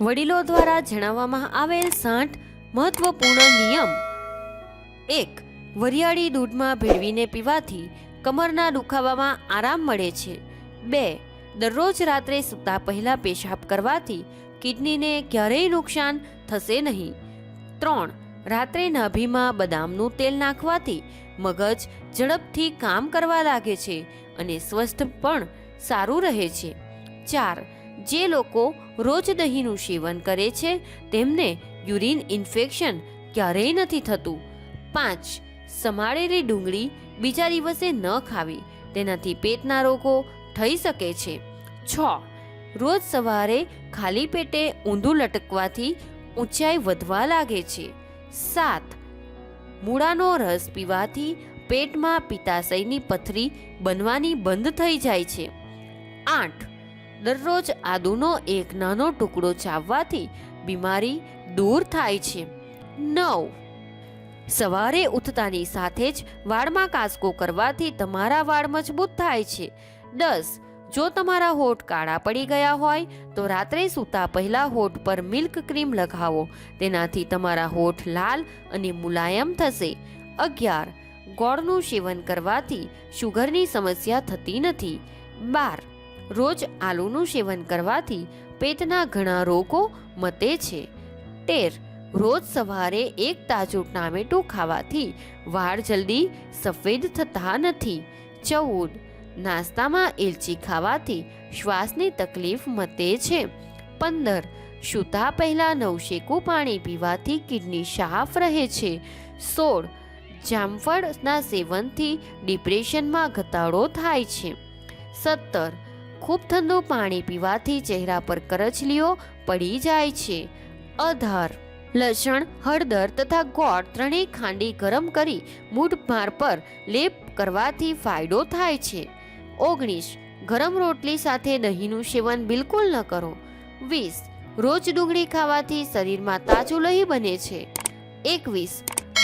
વડીલો દ્વારા જણાવવામાં આવેલ 60 મહત્વપૂર્ણ નિયમ. 1. વરિયાળી દૂધમાં ભેળવીને પીવાથી કમરના દુખાવામાં આરામ મળે છે. 2. દરરોજ રાત્રે સૂતા પહેલા પેશાબ કરવાથી કિડનીને ક્યારેય નુકસાન થશે નહીં. 3. રાત્રે નાભીમાં બદામનું તેલ નાખવાથી મગજ ઝડપથી કામ કરવા લાગે છે અને સ્વસ્થ પણ સારું રહે છે. 4. જે લોકો રોજ દહીંનું સેવન કરે છે તેમને યુરિન ઇન્ફેક્શન ક્યારેય નથી થતું. 5. સમારેલી ડુંગળી બીજા દિવસે ન ખાવી, તેનાથી પેટના રોગો થઈ શકે છે. 6. રોજ સવારે ખાલી પેટે ઊંધું લટકવાથી ઊંચાઈ વધવા લાગે છે. 7. મૂળાનો રસ પીવાથી પેટમાં પિત્તાશયની પથરી બનવાની બંધ થઈ જાય છે. 8. દરરોજ આદુનો એક નાનો ટુકડો ચાવવાથી બીમારી દૂર થાય છે. 9. સવારે ઉઠતાની સાથે જ વાળમાં કાંસકો કરવાથી તમારા વાળ મજબૂત થાય છે. 10. જો તમારા હોઠ કાળા પડી ગયા હોય તો રાત્રે સૂતા પહેલા હોઠ પર મિલ્ક ક્રીમ લગાવો, તેનાથી તમારા હોઠ લાલ અને મુલાયમ થશે. 11. ગોળનું સેવન કરવાથી શુગરની સમસ્યા થતી નથી. 12. રોજ આલુનું સેવન કરવાથી પેટના ઘણા રોગો મટે છે. 13. રોજ સવારે એક તાજું ટામેટું ખાવાથી વાળ જલ્દી સફેદ થતા નથી. 14. નાસ્તામાં એલચી ખાવાથી શ્વાસની તકલીફ મટે છે. 15. સૂતા પહેલા નવશેકું પાણી પીવાથી કિડની સાફ રહે છે. 16. જામફળના સેવનથી ડિપ્રેશનમાં ઘટાડો થાય છે. 17. ખૂબ ઠંડુ પાણી પીવાથી ચહેરા પર કરચલીઓ પડી જાય છે. 18. લસણ, હળદર તથા ગોળ ત્રણેય ખાંડી ગરમ કરી મૂઢ ભાર પર લેપ કરવાથી ફાયદો થાય છે. 19. ગરમ રોટલી સાથે દહીંનું સેવન બિલકુલ ન કરો. 20. રોજ ડુંગળી ખાવાથી શરીરમાં તાજું લોહી બને છે. 21.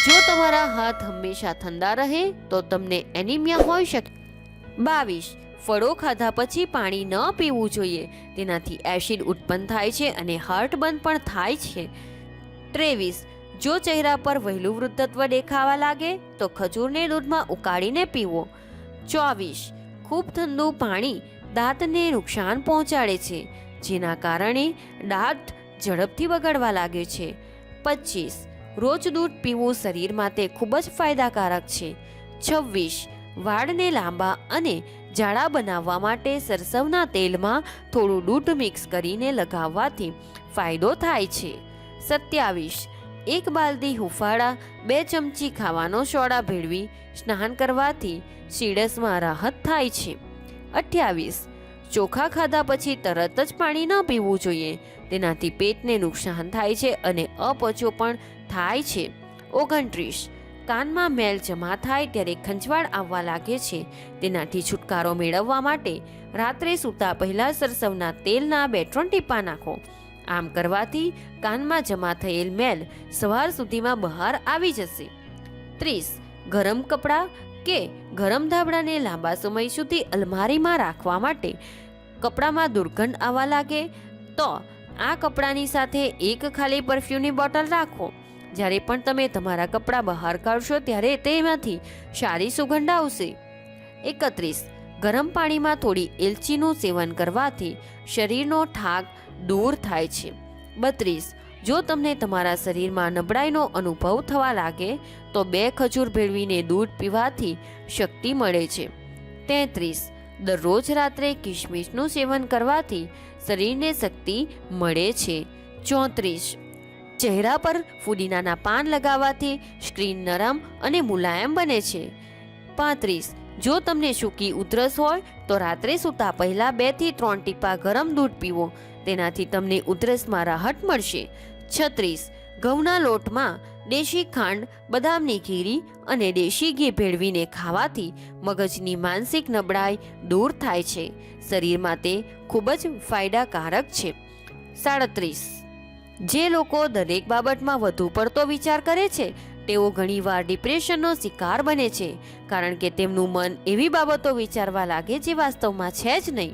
જો તમારા હાથ હંમેશા ઠંડા રહે તો તમને એનિમિયા હોઈ શકે. 22. ફળો ખાધા પછી પાણી ન પીવું જોઈએ, તેનાથી એસિડ ઉત્પન્ન થાય છે અને હાર્ટબર્ન પણ થાય છે. 23. જો ચહેરા પર વહેલું વૃદ્ધત્વ દેખાવા લાગે તો ખજૂરને દૂધમાં ઉકાળીને પીવો. 24. ખૂબ ઠંડુ પાણી દાંતને નુકસાન પહોંચાડે છે, જેના કારણે દાંત ઝડપથી બગડવા લાગે છે. 25. રોજ દૂધ પીવું શરીર માટે ખૂબ જ ફાયદાકારક છે. 26. વાળને લાંબા અને જાડા બનાવવા માટે સરસવના તેલમાં થોડું દૂધ મિક્સ કરીને લગાવવાથી ફાયદો થાય છે. 27. એક બાલદી હુંફાળા 2 ચમચી ખાવાનો સોડા ભેળવી સ્નાન કરવાથી સીડસમાં રાહત થાય છે. 28. ચોખા ખાધા પછી તરત જ પાણી ન પીવું જોઈએ, તેનાથી પેટને નુકસાન થાય છે અને અપચો પણ થાય છે. 29. કાનમાં મેલ જમા થાય ત્યારે ખંજવાળ આવવા લાગે છે, તેનાથી છુટકારો મેળવવા માટે રાત્રે સૂતા પહેલા સરસવના તેલના 2-3 ટીપા નાખો. આમ કરવાથી કાનમાં જમા થયેલ મેલ સવાર સુધીમાં બહાર આવી જશે. 30. ગરમ કપડાં કે ગરમ ધાબળાને લાંબા સમય સુધી અલમારીમાં રાખવા માટે કપડામાં દુર્ગંધ આવવા લાગે તો આ કપડાની સાથે એક ખાલી પરફ્યુમની બોટલ રાખો. જ્યારે પણ તમે તમારા કપડાં બહાર કાઢશો ત્યારે તેમાંથી સારી સુગંધ આવશે. 31. ગરમ પાણીમાં થોડી એલચીનું સેવન કરવાથી શરીરનો થાક દૂર થાય છે. 32. જો તમને તમારા શરીરમાં નબળાઈનો અનુભવ થવા લાગે તો 2 ખજૂર ભેળવીને દૂધ પીવાથી શક્તિ મળે છે. 33. દરરોજ રાત્રે કિશમિશનું સેવન કરવાથી શરીરને શક્તિ મળે છે. 34. ચહેરા પર ફુદીનાના પાન લગાવવાથી સ્કિન નરમ અને મુલાયમ બને છે. 35. જો તમને સૂકી ઉધરસ હોય તો રાત્રે સૂતા પહેલા 2 થી 3 ટીપા ગરમ દૂધ પીવો, તેનાથી તમને ઉધરસમાં રાહત મળશે. 36. ઘઉંના લોટમાં દેશી ખાંડ, બદામની ખીરી અને દેશી ઘી ભેળવીને ખાવાથી મગજની માનસિક નબળાઈ દૂર થાય છે. શરીર માટે ખૂબ જ ફાયદાકારક છે. 37. જે લોકો દરેક બાબતમાં વધુ પડતો વિચાર કરે છે તેઓ ઘણીવાર ડિપ્રેશનનો શિકાર બને છે, કારણ કે તેમનું મન એવી બાબતો વિચારવા લાગે જે વાસ્તવમાં છે જ નહીં.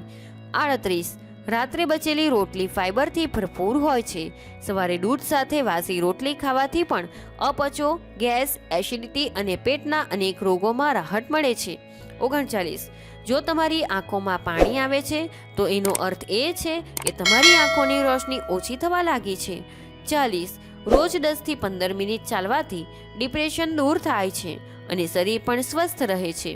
38. રાત્રે બચેલી રોટલી ફાઇબરથી ભરપૂર હોય છે. સવારે દૂધ સાથે વાસી રોટલી ખાવાથી પણ અપચો, ગેસ, એસિડિટી અને પેટના અનેક રોગોમાં રાહત મળે છે. 39. જો તમારી આંખોમાં પાણી આવે છે તો એનો અર્થ એ છે કે તમારી આંખોની રોશની ઓછી થવા લાગી છે. 40. રોજ 10 થી 15 મિનિટ ચાલવાથી ડિપ્રેશન દૂર થાય છે અને શરીર પણ સ્વસ્થ રહે છે.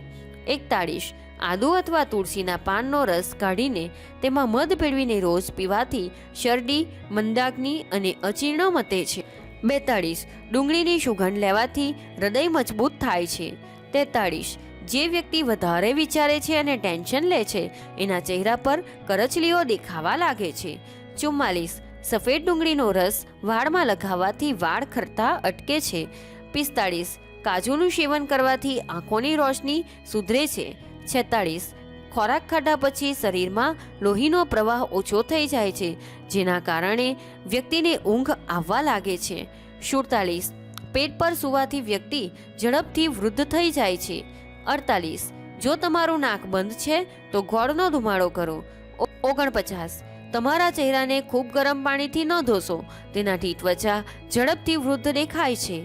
41. આદુ અથવા તુલસીના પાનનો રસ કાઢીને તેમાં મધ ભેળવીને રોજ પીવાથી શરદી, મંદાગ્નિ અને અજીર્ણ મટે છે. 42. ડુંગળીની સુગંધ લેવાથી હૃદય મજબૂત થાય છે. 43. જે વ્યક્તિ વધારે વિચારે છે અને ટેન્શન લે છે એના ચહેરા પર કરચલીઓ દેખાવા લાગે છે. 44. સફેદ ડુંગળીનો રસ વાળમાં લગાવવાથી વાળ ખરતા અટકે છે. 45. કાજુનું સેવન કરવાથી આંખોની રોશની સુધરે છે. 46. ખોરાક ખાધા પછી શરીરમાં લોહીનો પ્રવાહ ઓછો થઈ જાય છે, જેના કારણે વ્યક્તિને ઊંઘ આવવા લાગે છે. 47. પેટ પર સૂવાથી વ્યક્તિ ઝડપથી વૃદ્ધ થઈ જાય છે. 48. જો તમારું નાક બંધ છે તો ગોળનો ધુમાડો કરો. 49. તમારા ચહેરાને ખૂબ ગરમ પાણીથી ન ધોશો, તેનાથી ત્વચા ઝડપથી વૃદ્ધ દેખાય છે.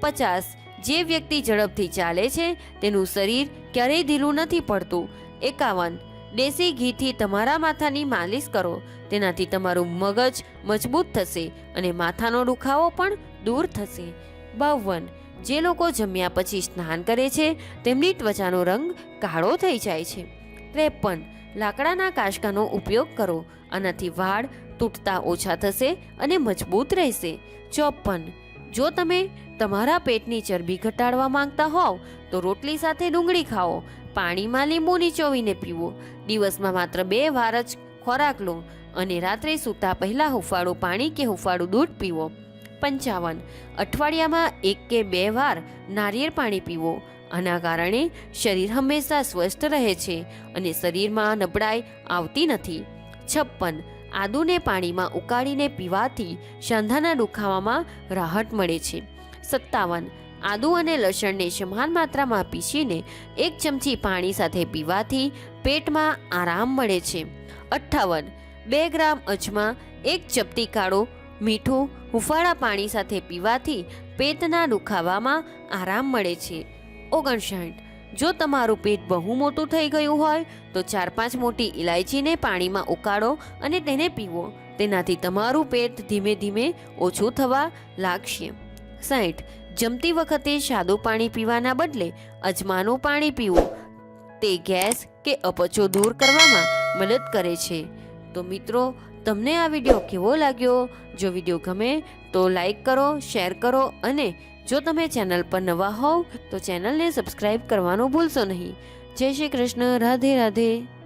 50. જે વ્યક્તિ ઝડપથી ચાલે છે તેનું શરીર ક્યારેય ઢીલું નથી પડતું. 51. દેશી ઘીથી તમારા માથાની માલિશ કરો, તેનાથી તમારું મગજ મજબૂત થશે અને માથાનો દુખાવો પણ દૂર થશે. 52. જે લોકો જમ્યા પછી સ્નાન કરે છે તેમની ત્વચાનો રંગ કાળો થઈ જાય છે. 53. લાકડાના કાંસકાનો ઉપયોગ કરો, આનાથી વાળ તૂટતા ઓછા થશે અને મજબૂત રહેશે. 54. જો તમે તમારા પેટની ચરબી ઘટાડવા માંગતા હોવ તો રોટલી સાથે ડુંગળી ખાઓ, પાણીમાં લીંબુ નીચોવીને પીવો, દિવસમાં માત્ર 2 વાર જ ખોરાક લો અને રાત્રે સૂતા પહેલાં હુંફાળું પાણી કે હુંફાળું દૂધ પીવો. 55. અઠવાડિયામાં 1 કે 2 વાર નારિયેળ પાણી પીવો. આના કારણે શરીર હંમેશા સ્વસ્થ રહે છે અને શરીરમાં નબળાઈ આવતી નથી. 56. આદુને પાણીમાં ઉકાળીને પીવાથી સાંધાના દુખાવામાં રાહત મળે છે. 57. આદુ અને લસણને સમાન માત્રામાં પીસીને 1 ચમચી પાણી સાથે પીવાથી પેટમાં આરામ મળે છે. 58. 2 ગ્રામ અજમા, 1 ચપટી કાળો મીઠું હુંફાળા પાણી સાથે પીવાથી પેટના દુખાવામાં આરામ મળે છે. 59. જો તમારું પેટ બહુ મોટું થઈ ગયું હોય તો 4-5 મોટી ઇલાયચીને પાણીમાં ઉકાળો અને તેને પીવો, તેનાથી તમારું પેટ ધીમે ધીમે ઓછું થવા લાગશે. 60. જમતી વખતે સાદું પાણી પીવાના બદલે અજમાનું પાણી પીવું, તે ગેસ કે અપચો દૂર કરવામાં મદદ કરે છે. તો મિત્રો, તમને આ વિડીયો કેવો લાગ્યો? જો વિડીયો ગમે તો લાઈક કરો, શેર કરો અને જો તમે ચેનલ પર નવા હોવ તો ચેનલને સબસ્ક્રાઈબ કરવાનું ભૂલશો નહીં. જય શ્રી કૃષ્ણ. રાધે રાધે.